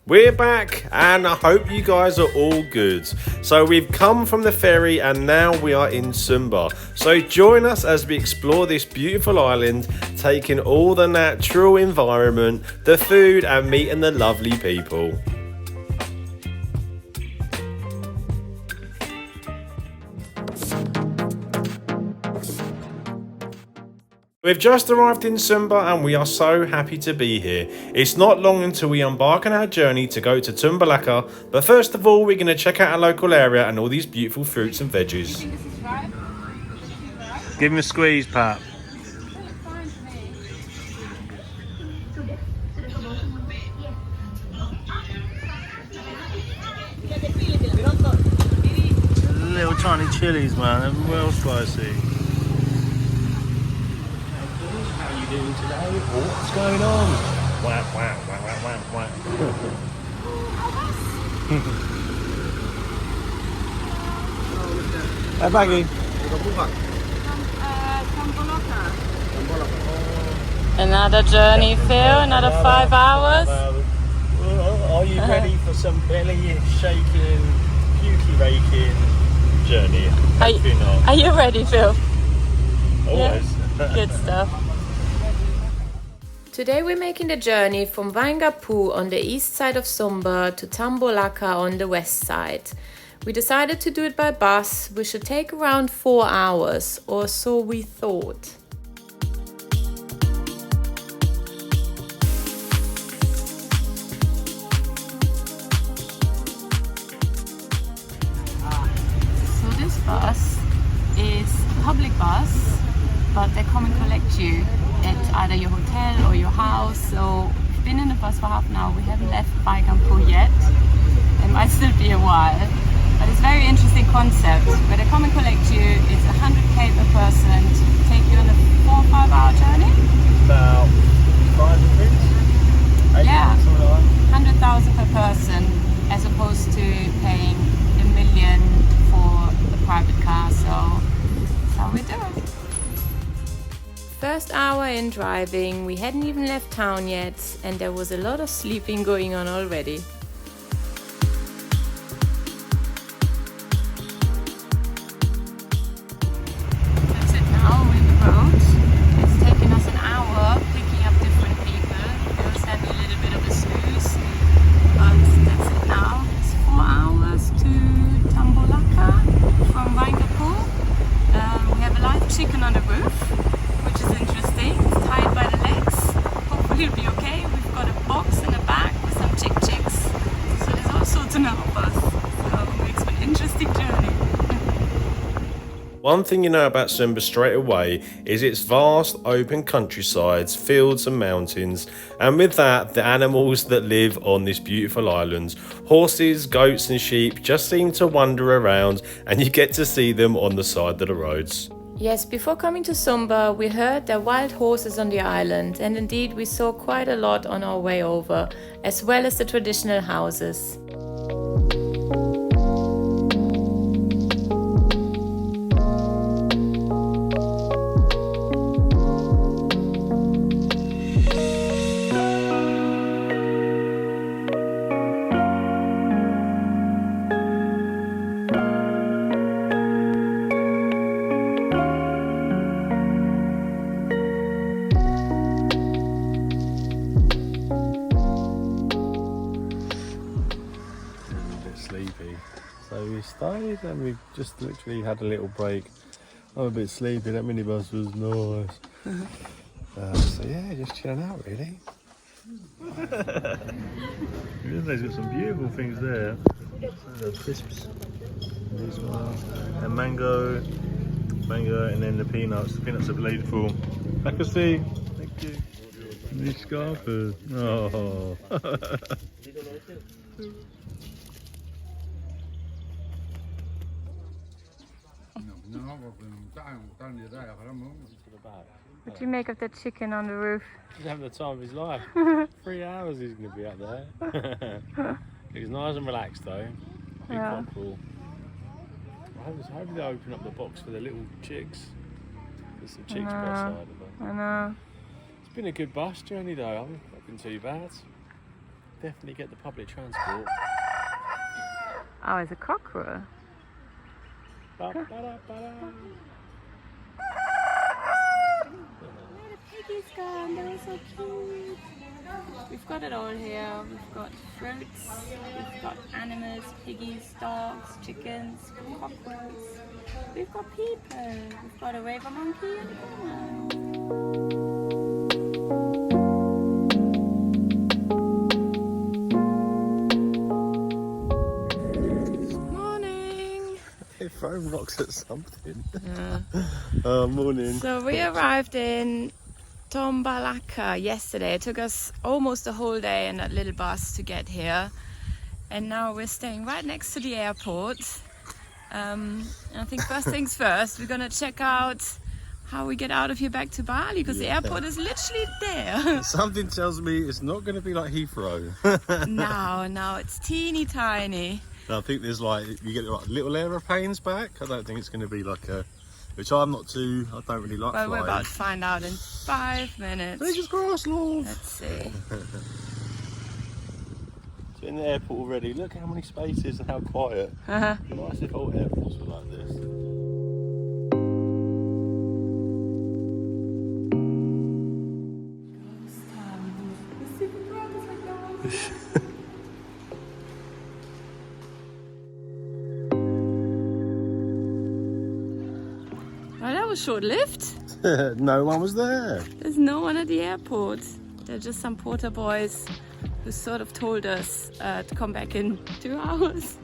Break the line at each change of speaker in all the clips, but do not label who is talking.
We're back and I hope you guys are all good. So we've come from the ferry and now we are in Sumba. So join us as we explore this beautiful island, taking all the natural environment, the food and meeting the lovely people. We've just arrived in Sumba and we are so happy to be here. It's not long until we embark on our journey to go to Tambolaka, but first of all we're going to check out our local area and all these beautiful fruits and veggies. Give him a squeeze, Pat. Little tiny chilies, man, they're well spicy. Doing today? What's going on? Wow, wow, wow, wow, wow, wow. Hey, Baggy.
Another journey, Phil. Another 5 hours.
Are you ready for some belly shaking, pukey raking journey?
Are you ready, Phil?
Always.
Yeah. Good stuff.
Today we're making the journey from Waingapu on the east side of Sumba to Tambolaka on the west side. We decided to do it by bus, which should take around 4 hours, or so we thought.
So this bus is a public bus, but they come and collect you at either your hotel or your house. So we've been in the bus for half an hour. We haven't left Waingapu yet. It might still be a while, but it's a very interesting concept where they come and collect you. It's 100k per person to take you on a 4 or 5 hour journey.
About 500?
Yeah, 100,000 per person, as opposed to paying $1 million for the private car. So that's how we do it.
First hour in driving, we hadn't even left town yet, and there was a lot of sleeping going on already.
That's it now, we're in the road. It's taken us an hour picking up different people. Bill's having a little bit of a snooze, but that's it now. It's 4 hours to Tambolaka from Waingapu. We have a live chicken on the roof, which is interesting. It's tied by the legs. Hopefully it'll be okay. We've got a box in the back with some chicks. So there's all sorts in our bus. So it makes for an interesting journey.
One thing you know about Sumba straight away is its vast open countrysides, fields and mountains, and with that the animals that live on this beautiful island. Horses, goats and sheep just seem to wander around and you get to see them on the side of the roads.
Yes, before coming to Sumba, we heard there are wild horses on the island, and indeed we saw quite a lot on our way over, as well as the traditional houses.
So we stayed and we just literally had a little break. I'm a bit sleepy, that minibus was nice. So yeah, just chilling out really. They've got some beautiful things there. The crisps, these ones, and mango, and then the peanuts. The peanuts are delightful. Lekkers, thank you. These scarfers. Oh.
What do you make of that chicken on the roof?
He's having the time of his life. 3 hours he's going to be up there. He's nice and relaxed though. Big cockerel. I hope they open up the box for the little chicks. There's some chicks per side of it.
I know.
It's been a good bus journey though. I've not been too bad. definitely get the public transport.
Oh, it's a cockerel.
Where
the piggies gone? They're so cute. We've got it all here. We've got fruits, we've got animals, piggies, dogs, chickens, cockerels. We've got people. We've got a raver monkey and a woman.
They're throwing rocks at something. Yeah. Morning.
So we arrived in Tambolaka yesterday. It took us almost a whole day in that little bus to get here. And now we're staying right next to the airport. And I think first things first, we're gonna check out how we get out of here back to Bali, because the airport is literally there.
Something tells me it's not going to be like Heathrow.
No, it's teeny tiny.
And I think there's like, you get like little aeroplanes back. I don't think it's going to be like a, which I don't really like
Well,
flying.
we're about to find out in 5 minutes.
Fingers crossed, love.
Let's see.
So in the airport already, look how many spaces and how quiet. Nice if all airports were like this.
Well, that was short-lived.
No one was there.
There's no one at the airport. They're just some porter boys who sort of told us to come back in 2 hours.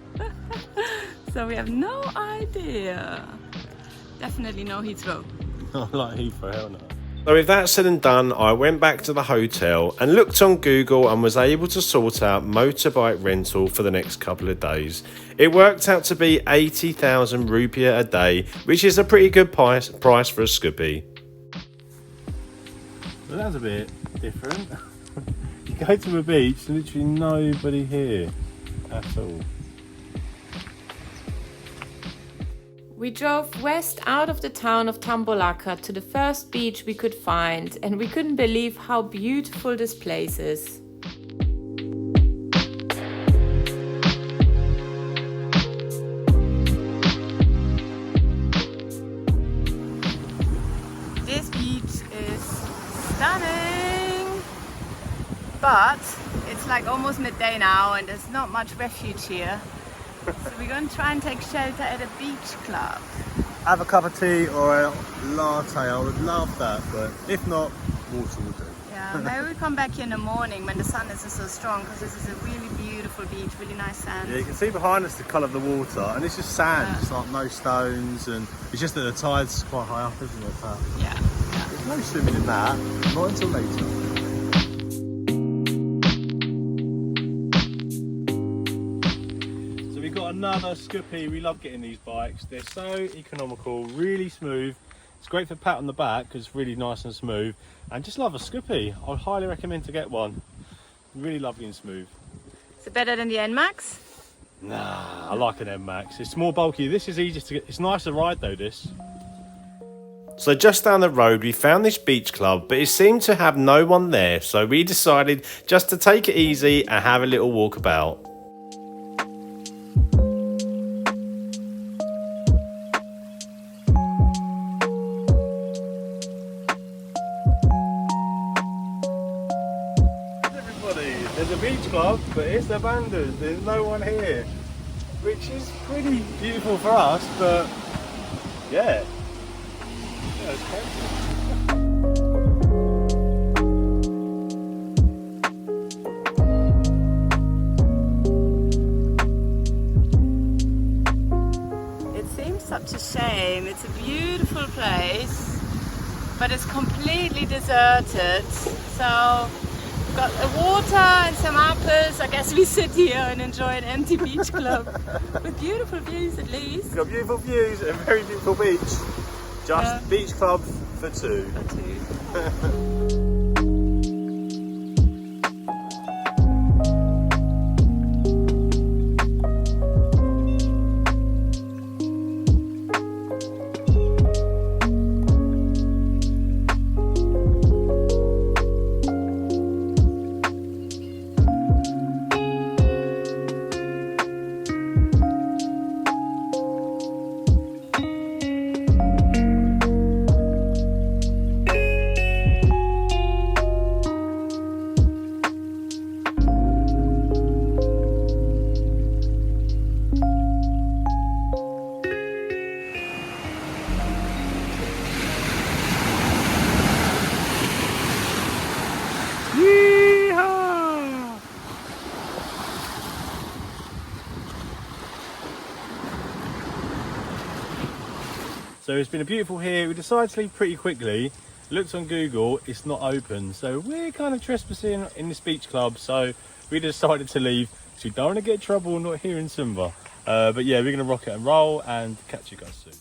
So we have no idea. Definitely no Heathrow.
Not like Heathrow, hell no. So with that said and done, I went back to the hotel and looked on Google and was able to sort out motorbike rental for the next couple of days. It worked out to be 80,000 rupiah a day, which is a pretty good price for a scoopy. Well, that's a bit different. You go to a beach, literally nobody here at all.
We drove west out of the town of Tambolaka to the first beach we could find, and we couldn't believe how beautiful this place is.
This beach is stunning, but it's like almost midday now and there's not much refuge here. So we're going to try and take shelter at a beach club.
Have a cup of tea or a latte, I would love that, but if not, water will do.
Yeah, maybe we come back here in the morning when the sun isn't so strong, because this is a really beautiful beach, really nice sand.
Yeah, you can see behind us the colour of the water, and it's just sand, it's like no stones, and it's just that the tide's quite high up, isn't it? But
Yeah.
there's no swimming in that, not until later. Another scoopy. We love getting these bikes. They're so economical, really smooth. It's great for pat on the back because it's really nice and smooth. And just love a scoopy. I'd highly recommend to get one. Really lovely and smooth.
Is it better than the NMAX?
Nah, I like an NMAX. It's more bulky. This is easier to get. It's nice to ride though, this. So just down the road we found this beach club, but it seemed to have no one there. So we decided just to take it easy and have a little walk about. There's a beach club, but it's abandoned. There's no one here, which is pretty beautiful for us, but yeah, it's crazy.
It seems such a shame. It's a beautiful place, but it's completely deserted. So got a water and some apples. I guess we sit here and enjoy an empty beach club with beautiful views at least.
We've got beautiful views and a very beautiful beach. Just beach club for two.
For two.
So it's been a beautiful here. We decided to leave pretty quickly. Looked on Google, it's not open. So we're kind of trespassing in this beach club. So we decided to leave because we don't want to get in trouble not here in Sumba. But yeah, we're going to rock it and roll and catch you guys soon.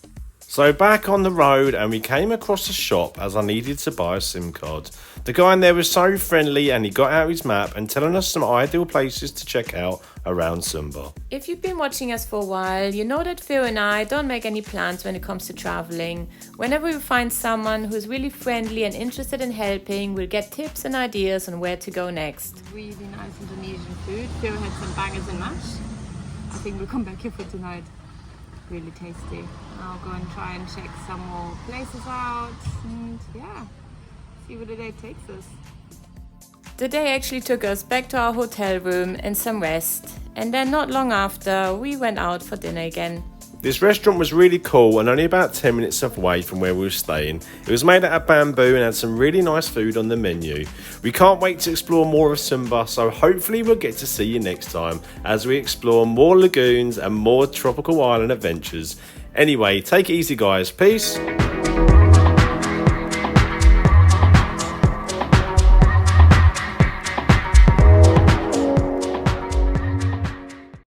So back on the road, and we came across a shop as I needed to buy a SIM card. The guy in there was so friendly, and he got out his map and telling us some ideal places to check out around Sumba.
If you've been watching us for a while, you know that Phil and I don't make any plans when it comes to traveling. Whenever we find someone who's really friendly and interested in helping, we'll get tips and ideas on where to go next.
Really nice Indonesian food. Phil had some bangers and mash. I think we'll come back here for tonight. Really tasty. I'll go and try and check some more places out and yeah, see where the day takes us.
The day actually took us back to our hotel room and some rest, and then not long after we went out for dinner again.
This restaurant was really cool and only about 10 minutes away from where we were staying. It was made out of bamboo and had some really nice food on the menu. We can't wait to explore more of Sumba, so hopefully we'll get to see you next time as we explore more lagoons and more tropical island adventures. Anyway, take it easy guys, peace!